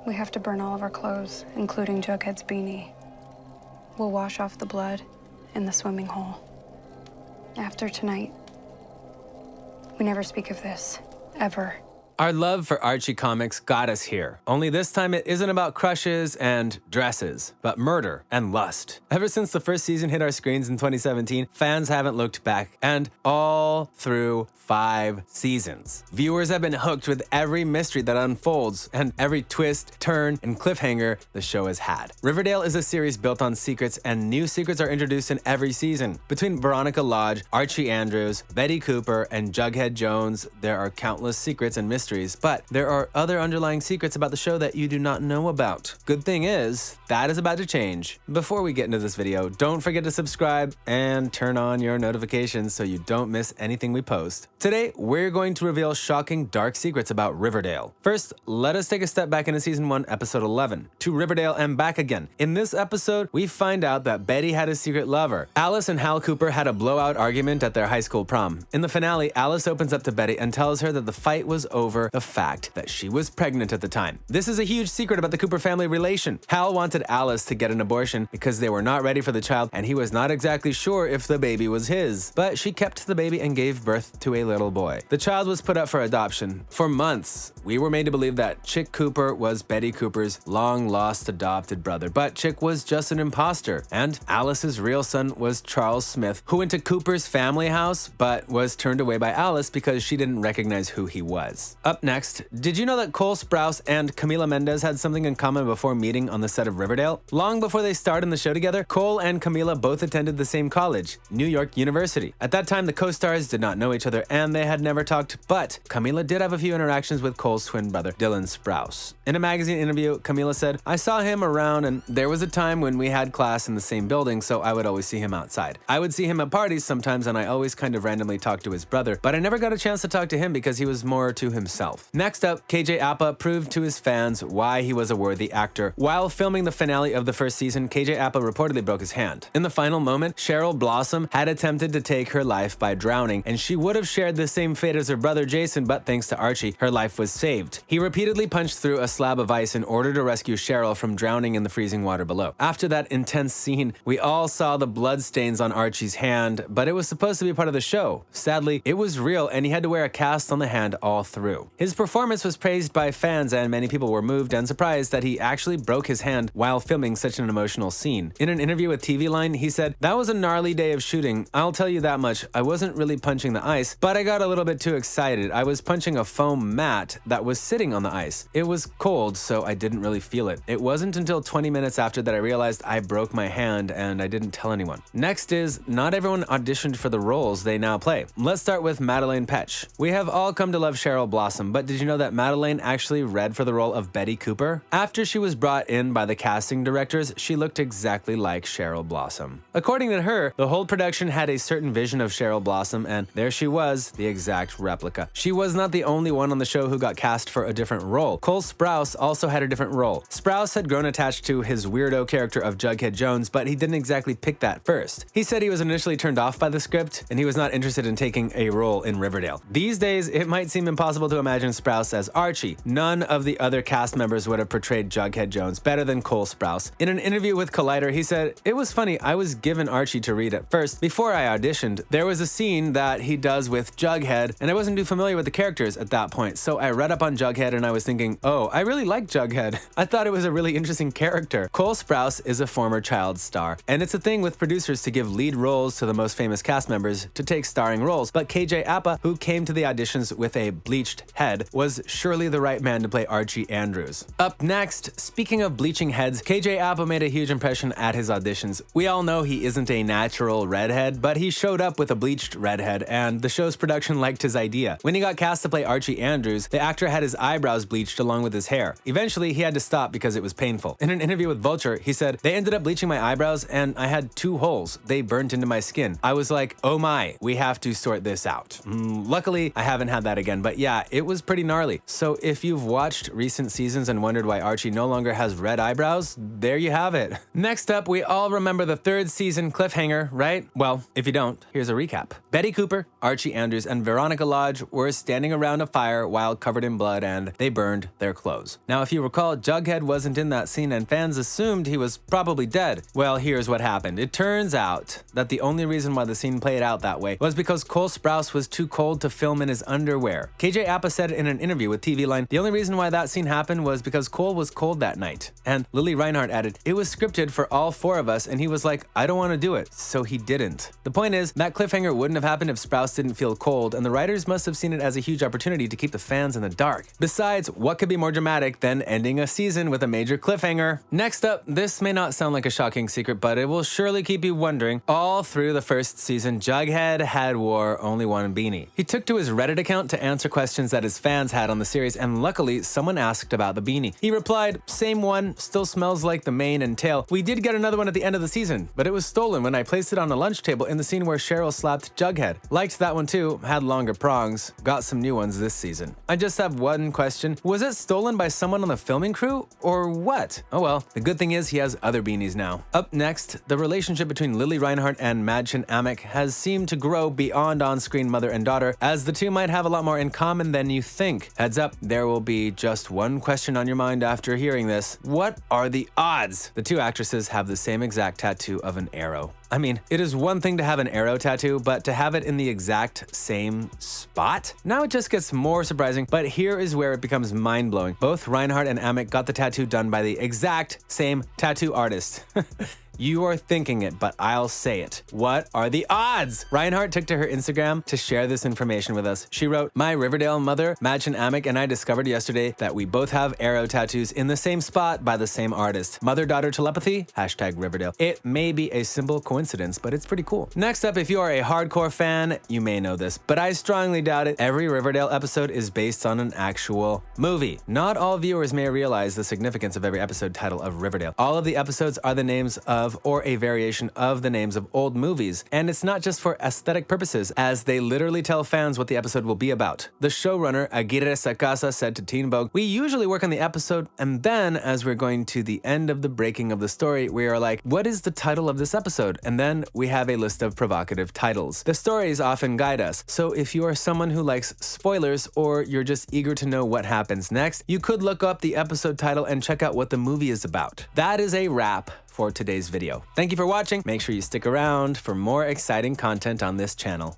We have to burn all of our clothes, including Jughead's beanie. We'll wash off the blood in the swimming hole. After tonight, we never speak of this, ever. Our love for Archie comics got us here. Only this time it isn't about crushes and dresses, but murder and lust. Ever since the first season hit our screens in 2017, fans haven't looked back, and all through 5 seasons. Viewers have been hooked with every mystery that unfolds and every twist, turn, and cliffhanger the show has had. Riverdale is a series built on secrets, and new secrets are introduced in every season. Between Veronica Lodge, Archie Andrews, Betty Cooper, and Jughead Jones, there are countless secrets and mysteries, but there are other underlying secrets about the show that you do not know about. Good thing is, that is about to change. Before we get into this video, don't forget to subscribe and turn on your notifications so you don't miss anything we post. Today, we're going to reveal shocking dark secrets about Riverdale. First, let us take a step back into Season 1, Episode 11, to Riverdale and back again. In this episode, we find out that Betty had a secret lover. Alice and Hal Cooper had a blowout argument at their high school prom. In the finale, Alice opens up to Betty and tells her that the fight was over the fact that she was pregnant at the time. This is a huge secret about the Cooper family relation. Hal wanted Alice to get an abortion because they were not ready for the child and he was not exactly sure if the baby was his. But she kept the baby and gave birth to a little boy. The child was put up for adoption. For months, we were made to believe that Chick Cooper was Betty Cooper's long-lost adopted brother, but Chick was just an imposter. And Alice's real son was Charles Smith, who went to Cooper's family house, but was turned away by Alice because she didn't recognize who he was. Up next, did you know that Cole Sprouse and Camila Mendes had something in common before meeting on the set of Riverdale? Long before they starred in the show together, Cole and Camila both attended the same college, New York University. At that time, the co-stars did not know each other and they had never talked, but Camila did have a few interactions with Cole's twin brother, Dylan Sprouse. In a magazine interview, Camila said, "I saw him around and there was a time when we had class in the same building, so I would always see him outside. I would see him at parties sometimes and I always kind of randomly talked to his brother, but I never got a chance to talk to him because he was more to himself." Next up, KJ Apa proved to his fans why he was a worthy actor. While filming the finale of the first season, KJ Apa reportedly broke his hand. In the final moment, Cheryl Blossom had attempted to take her life by drowning, and she would have shared the same fate as her brother Jason, but thanks to Archie, her life was saved. He repeatedly punched through a slab of ice in order to rescue Cheryl from drowning in the freezing water below. After that intense scene, we all saw the blood stains on Archie's hand, but it was supposed to be part of the show. Sadly, it was real and he had to wear a cast on the hand all through. His performance was praised by fans and many people were moved and surprised that he actually broke his hand while filming such an emotional scene. In an interview with TV Line, he said, "That was a gnarly day of shooting. I'll tell you that much. I wasn't really punching the ice, but I got a little bit too excited. I was punching a foam mat that was sitting on the ice. It was cold, so I didn't really feel it. It wasn't until 20 minutes after that I realized I broke my hand and I didn't tell anyone." Next is, not everyone auditioned for the roles they now play. Let's start with Madelaine Petsch. We have all come to love Cheryl Blossom, but did you know that Madelaine actually read for the role of Betty Cooper? After she was brought in by the casting directors, she looked exactly like Cheryl Blossom. According to her, the whole production had a certain vision of Cheryl Blossom, and there she was, the exact replica. She was not the only one on the show who got cast for a different role. Cole Sprouse also had a different role. Sprouse had grown attached to his weirdo character of Jughead Jones, but he didn't exactly pick that first. He said he was initially turned off by the script, and he was not interested in taking a role in Riverdale. These days, it might seem impossible to imagine Sprouse as Archie. None of the other cast members would have portrayed Jughead Jones better than Cole Sprouse. In an interview with Collider, he said, "It was funny, I was given Archie to read at first. Before I auditioned, there was a scene that he does with Jughead, and I wasn't too familiar with the characters at that point, so I read up on Jughead and I was thinking, oh, I really like Jughead. I thought it was a really interesting character." Cole Sprouse is a former child star, and it's a thing with producers to give lead roles to the most famous cast members to take starring roles, but KJ Apa, who came to the auditions with a bleached head, was surely the right man to play Archie Andrews. Up next, speaking of bleaching heads, KJ Apa made a huge impression at his auditions. We all know he isn't a natural redhead, but he showed up with a bleached redhead, and the show's production liked his idea. When he got cast to play Archie Andrews, the actor had his eyebrows bleached along with his hair. Eventually, he had to stop because it was painful. In an interview with Vulture, he said, "They ended up bleaching my eyebrows and I had 2 holes. They burnt into my skin. I was like, oh my, we have to sort this out." Luckily, I haven't had that again, but yeah, it was pretty gnarly. So if you've watched recent seasons and wondered why Archie no longer has red eyebrows, there you have it. Next up, we all remember the 3rd season cliffhanger, right? Well, if you don't, here's a recap. Betty Cooper, Archie Andrews, and Veronica Lodge were standing around a fire while covered in blood, and they burned their clothes. Now, if you recall, Jughead wasn't in that scene and fans assumed he was probably dead. Well, here's what happened. It turns out that the only reason why the scene played out that way was because Cole Sprouse was too cold to film in his underwear. KJ Apa said in an interview with TV Line, the only reason why that scene happened was because Cole was cold that night. And Lili Reinhart added, it was scripted for all 4 of us and he was like, I don't want to do it. So he didn't. The point is, that cliffhanger wouldn't have happened if Sprouse didn't feel cold, and the writers must have seen it as a huge opportunity to keep the fans in the dark. Besides, what could be more dramatic than ending a season with a major cliffhanger? Next up, this may not sound like a shocking secret, but it will surely keep you wondering. All through the 1st season, Jughead had wore only one beanie. He took to his Reddit account to answer questions that his fans had on the series, and luckily, someone asked about the beanie. He replied, same one, still smells like the mane and tail. We did get another one at the end of the season, but it was stolen when I placed it on a lunch table in the scene where Cheryl slapped Jughead. Liked that one too, had longer prongs, got some new ones this season. I just have one question. Was it stolen by someone on the filming crew, or what? Oh well, the good thing is he has other beanies now. Up next, the relationship between Lili Reinhart and Madelaine Amick has seemed to grow beyond on-screen mother and daughter, as the two might have a lot more in common than you think. Heads up, there will be just one question on your mind after hearing this. What are the odds? The 2 actresses have the same exact tattoo of an arrow. I mean, it is one thing to have an arrow tattoo, but to have it in the exact same spot? Now it just gets more surprising, but here is where it becomes mind-blowing. Both Reinhart and Amick got the tattoo done by the exact same tattoo artist. You are thinking it, but I'll say it. What are the odds? Reinhart took to her Instagram to share this information with us. She wrote, my Riverdale mother, Madelaine Amick, and I discovered yesterday that we both have arrow tattoos in the same spot by the same artist. Mother-daughter telepathy, #Riverdale. It may be a simple coincidence, but it's pretty cool. Next up, if you are a hardcore fan, you may know this, but I strongly doubt it. Every Riverdale episode is based on an actual movie. Not all viewers may realize the significance of every episode title of Riverdale. All of the episodes are the names of or a variation of the names of old movies, and it's not just for aesthetic purposes, as they literally tell fans what the episode will be about. The showrunner, Aguirre Sacasa, said to Teen Vogue, we usually work on the episode, and then, as we're going to the end of the breaking of the story, we are like, what is the title of this episode? And then we have a list of provocative titles. The stories often guide us, so if you are someone who likes spoilers, or you're just eager to know what happens next, you could look up the episode title and check out what the movie is about. That is a wrap for today's video. Thank you for watching. Make sure you stick around for more exciting content on this channel.